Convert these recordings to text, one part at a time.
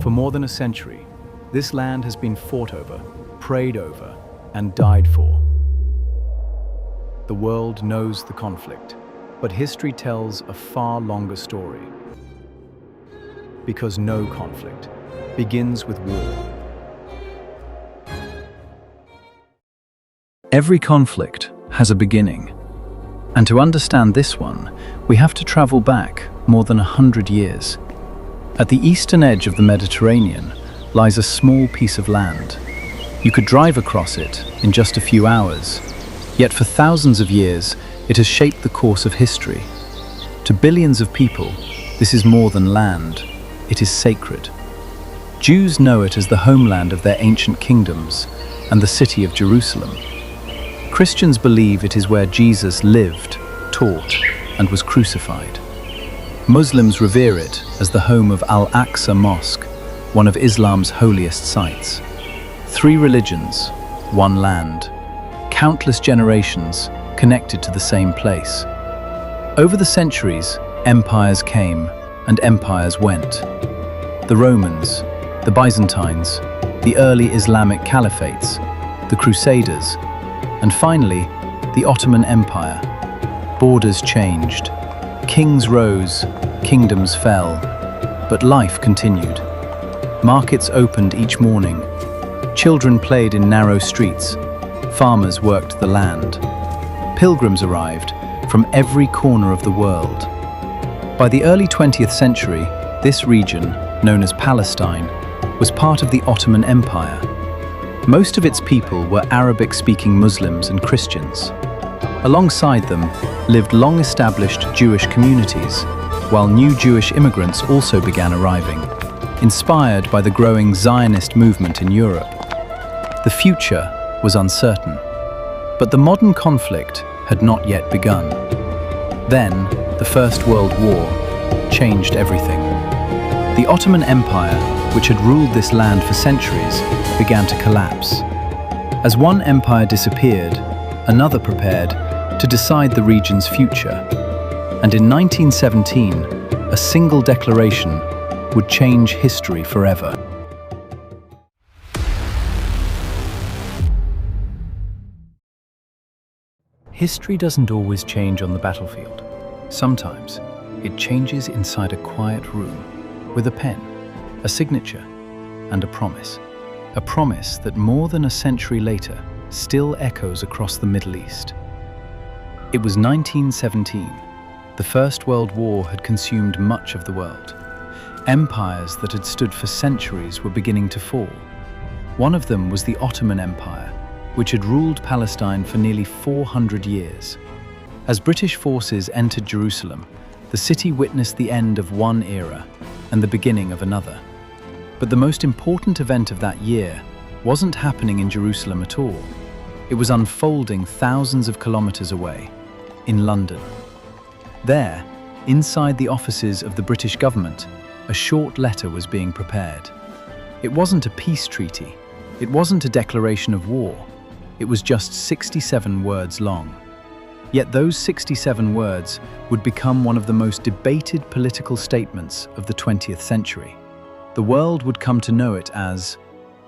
For more than a century, this land has been fought over, prayed over, and died for. The world knows the conflict, but history tells a far longer story. Because no conflict begins with war. Every conflict has a beginning. And to understand this one, we have to travel back more than 100 years. At the eastern edge of the Mediterranean lies a small piece of land. You could drive across it in just a few hours, yet for thousands of years it has shaped the course of history. To billions of people, this is more than land, it is sacred. Jews know it as the homeland of their ancient kingdoms and the city of Jerusalem. Christians believe it is where Jesus lived, taught, and was crucified. Muslims revere it as the home of Al-Aqsa Mosque, one of Islam's holiest sites. 3 religions, 1 land, countless generations connected to the same place. Over the centuries, empires came and empires went. The Romans, the Byzantines, the early Islamic caliphates, the Crusaders, and finally, the Ottoman Empire. Borders changed, kings rose, kingdoms fell, but life continued. Markets opened each morning, children played in narrow streets, farmers worked the land. Pilgrims arrived from every corner of the world. By the early 20th century, this region, known as Palestine, was part of the Ottoman Empire. Most of its people were Arabic-speaking Muslims and Christians. Alongside them lived long-established Jewish communities, while new Jewish immigrants also began arriving, inspired by the growing Zionist movement in Europe. The future was uncertain, but the modern conflict had not yet begun. Then, the First World War changed everything. The Ottoman Empire, which had ruled this land for centuries, began to collapse. As one empire disappeared, another prepared to decide the region's future. And in 1917, a single declaration would change history forever. History doesn't always change on the battlefield. Sometimes it changes inside a quiet room with a pen, a signature, and a promise. A promise that more than a century later still echoes across the Middle East. It was 1917. The First World War had consumed much of the world. Empires that had stood for centuries were beginning to fall. One of them was the Ottoman Empire, which had ruled Palestine for nearly 400 years. As British forces entered Jerusalem, the city witnessed the end of one era and the beginning of another. But the most important event of that year wasn't happening in Jerusalem at all. It was unfolding thousands of kilometers away, in London. There, inside the offices of the British government, a short letter was being prepared. It wasn't a peace treaty. It wasn't a declaration of war. It was just 67 words long. Yet those 67 words would become one of the most debated political statements of the 20th century. The world would come to know it as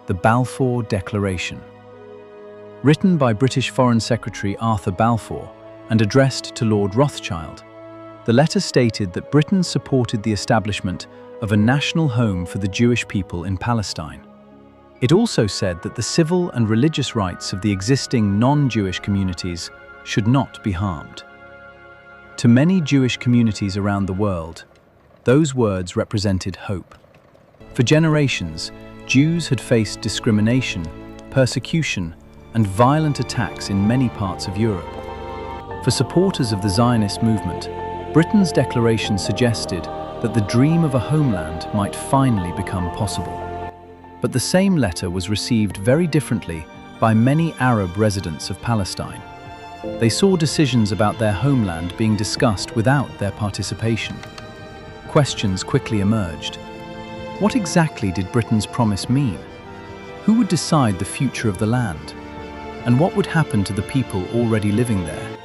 the Balfour Declaration. Written by British Foreign Secretary Arthur Balfour and addressed to Lord Rothschild, the letter stated that Britain supported the establishment of a national home for the Jewish people in Palestine. It also said that the civil and religious rights of the existing non-Jewish communities should not be harmed. To many Jewish communities around the world, those words represented hope. For generations, Jews had faced discrimination, persecution, and violent attacks in many parts of Europe. For supporters of the Zionist movement, Britain's declaration suggested that the dream of a homeland might finally become possible. But the same letter was received very differently by many Arab residents of Palestine. They saw decisions about their homeland being discussed without their participation. Questions quickly emerged. What exactly did Britain's promise mean? Who would decide the future of the land? And what would happen to the people already living there?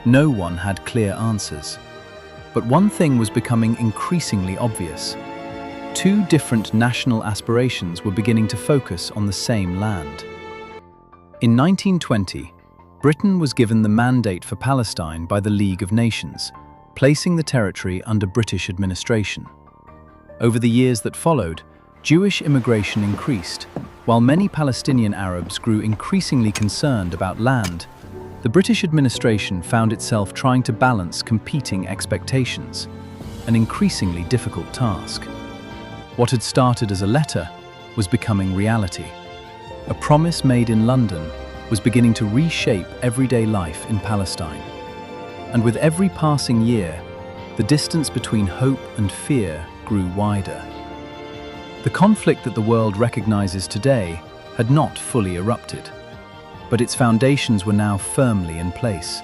No one had clear answers. But one thing was becoming increasingly obvious. Two different national aspirations were beginning to focus on the same land. In 1920, Britain was given the mandate for Palestine by the League of Nations, placing the territory under British administration. Over the years that followed, Jewish immigration increased. While many Palestinian Arabs grew increasingly concerned about land, the British administration found itself trying to balance competing expectations, an increasingly difficult task. What had started as a letter was becoming reality. A promise made in London was beginning to reshape everyday life in Palestine. And with every passing year, the distance between hope and fear grew wider. The conflict that the world recognizes today had not fully erupted, but its foundations were now firmly in place.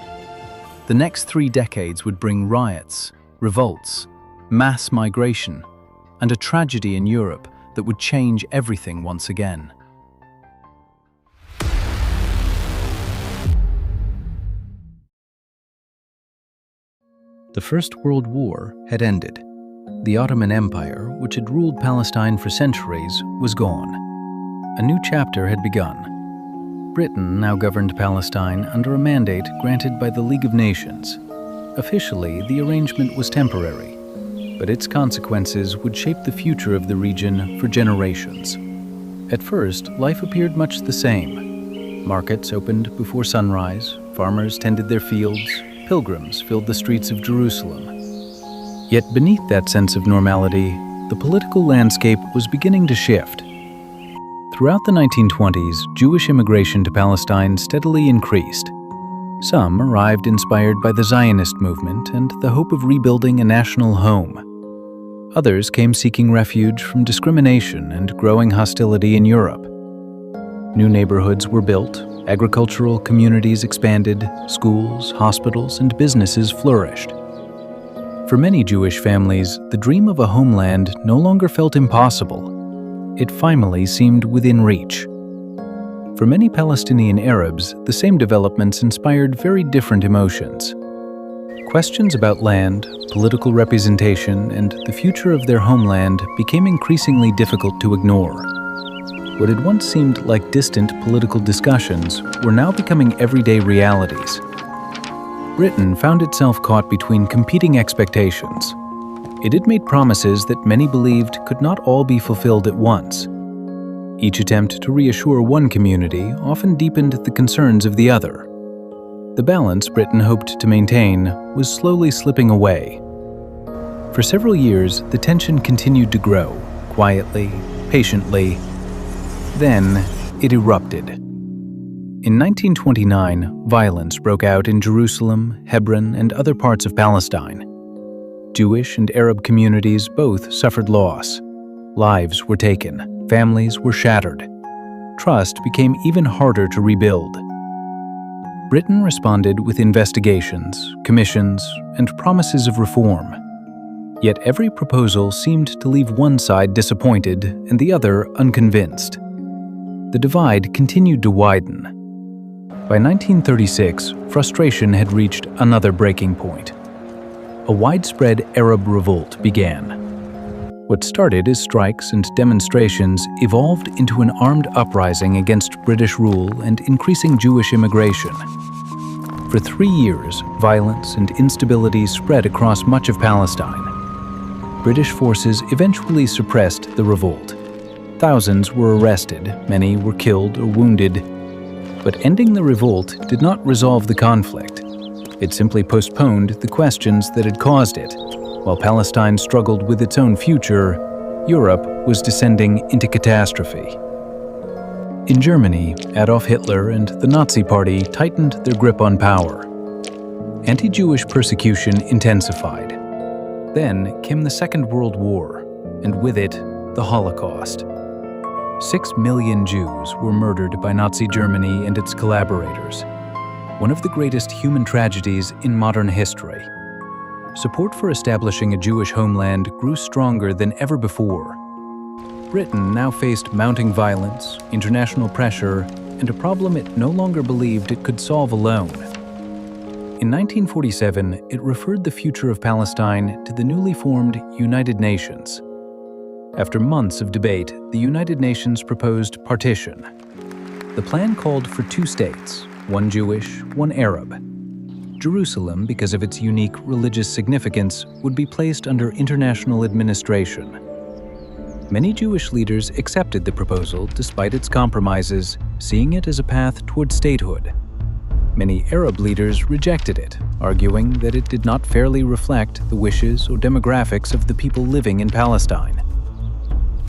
The next 3 decades would bring riots, revolts, mass migration, and a tragedy in Europe that would change everything once again. The First World War had ended. The Ottoman Empire, which had ruled Palestine for centuries, was gone. A new chapter had begun. Britain now governed Palestine under a mandate granted by the League of Nations. Officially, the arrangement was temporary, but its consequences would shape the future of the region for generations. At first, life appeared much the same. Markets opened before sunrise, farmers tended their fields, pilgrims filled the streets of Jerusalem. Yet beneath that sense of normality, the political landscape was beginning to shift. Throughout the 1920s, Jewish immigration to Palestine steadily increased. Some arrived inspired by the Zionist movement and the hope of rebuilding a national home. Others came seeking refuge from discrimination and growing hostility in Europe. New neighborhoods were built, agricultural communities expanded, schools, hospitals, and businesses flourished. For many Jewish families, the dream of a homeland no longer felt impossible. It finally seemed within reach. For many Palestinian Arabs, the same developments inspired very different emotions. Questions about land, political representation, and the future of their homeland became increasingly difficult to ignore. What had once seemed like distant political discussions were now becoming everyday realities. Britain found itself caught between competing expectations. It had made promises that many believed could not all be fulfilled at once. Each attempt to reassure one community often deepened the concerns of the other. The balance Britain hoped to maintain was slowly slipping away. For several years, the tension continued to grow, quietly, patiently. Then, it erupted. In 1929, violence broke out in Jerusalem, Hebron, and other parts of Palestine. Jewish and Arab communities both suffered loss. Lives were taken, families were shattered. Trust became even harder to rebuild. Britain responded with investigations, commissions, and promises of reform. Yet every proposal seemed to leave one side disappointed and the other unconvinced. The divide continued to widen. By 1936, frustration had reached another breaking point. A widespread Arab revolt began. What started as strikes and demonstrations evolved into an armed uprising against British rule and increasing Jewish immigration. For 3 years, violence and instability spread across much of Palestine. British forces eventually suppressed the revolt. Thousands were arrested, many were killed or wounded. But ending the revolt did not resolve the conflict. It simply postponed the questions that had caused it. While Palestine struggled with its own future, Europe was descending into catastrophe. In Germany, Adolf Hitler and the Nazi Party tightened their grip on power. Anti-Jewish persecution intensified. Then came the Second World War, and with it, the Holocaust. 6 million Jews were murdered by Nazi Germany and its collaborators, one of the greatest human tragedies in modern history. Support for establishing a Jewish homeland grew stronger than ever before. Britain now faced mounting violence, international pressure, and a problem it no longer believed it could solve alone. In 1947, it referred the future of Palestine to the newly formed United Nations. After months of debate, the United Nations proposed partition. The plan called for two states, one Jewish, one Arab. Jerusalem, because of its unique religious significance, would be placed under international administration. Many Jewish leaders accepted the proposal despite its compromises, seeing it as a path toward statehood. Many Arab leaders rejected it, arguing that it did not fairly reflect the wishes or demographics of the people living in Palestine.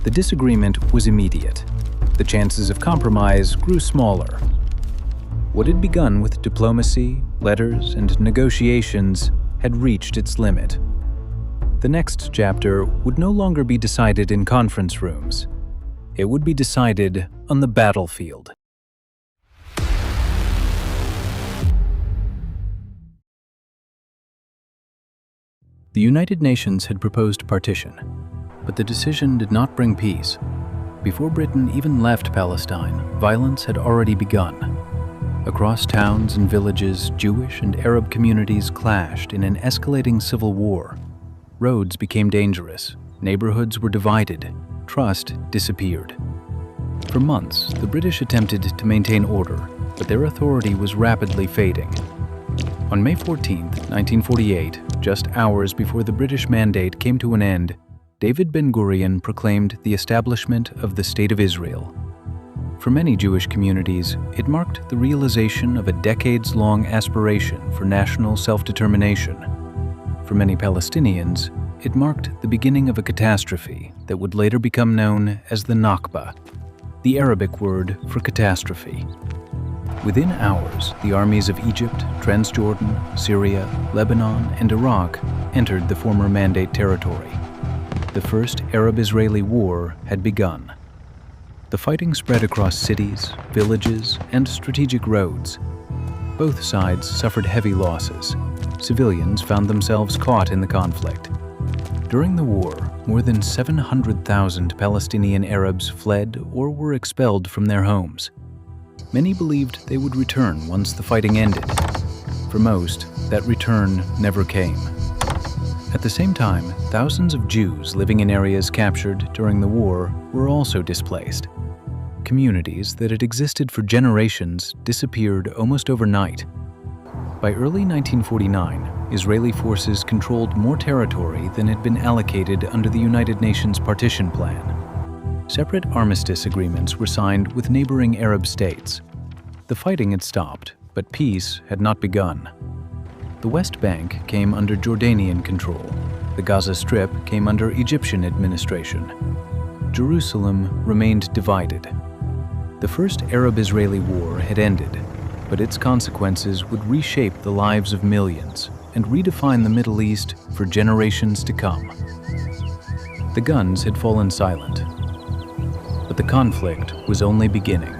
The disagreement was immediate. The chances of compromise grew smaller. What had begun with diplomacy, letters, and negotiations had reached its limit. The next chapter would no longer be decided in conference rooms. It would be decided on the battlefield. The United Nations had proposed partition, but the decision did not bring peace. Before Britain even left Palestine, violence had already begun. Across towns and villages, Jewish and Arab communities clashed in an escalating civil war. Roads became dangerous, neighborhoods were divided, trust disappeared. For months, the British attempted to maintain order, but their authority was rapidly fading. On May 14, 1948, just hours before the British mandate came to an end, David Ben-Gurion proclaimed the establishment of the State of Israel. For many Jewish communities, it marked the realization of a decades-long aspiration for national self-determination. For many Palestinians, it marked the beginning of a catastrophe that would later become known as the Nakba, the Arabic word for catastrophe. Within hours, the armies of Egypt, Transjordan, Syria, Lebanon, and Iraq entered the former Mandate territory. The first Arab-Israeli war had begun. The fighting spread across cities, villages, and strategic roads. Both sides suffered heavy losses. Civilians found themselves caught in the conflict. During the war, more than 700,000 Palestinian Arabs fled or were expelled from their homes. Many believed they would return once the fighting ended. For most, that return never came. At the same time, thousands of Jews living in areas captured during the war were also displaced. Communities that had existed for generations disappeared almost overnight. By early 1949, Israeli forces controlled more territory than had been allocated under the United Nations Partition Plan. Separate armistice agreements were signed with neighboring Arab states. The fighting had stopped, but peace had not begun. The West Bank came under Jordanian control. The Gaza Strip came under Egyptian administration. Jerusalem remained divided. The first Arab-Israeli war had ended, but its consequences would reshape the lives of millions and redefine the Middle East for generations to come. The guns had fallen silent, but the conflict was only beginning.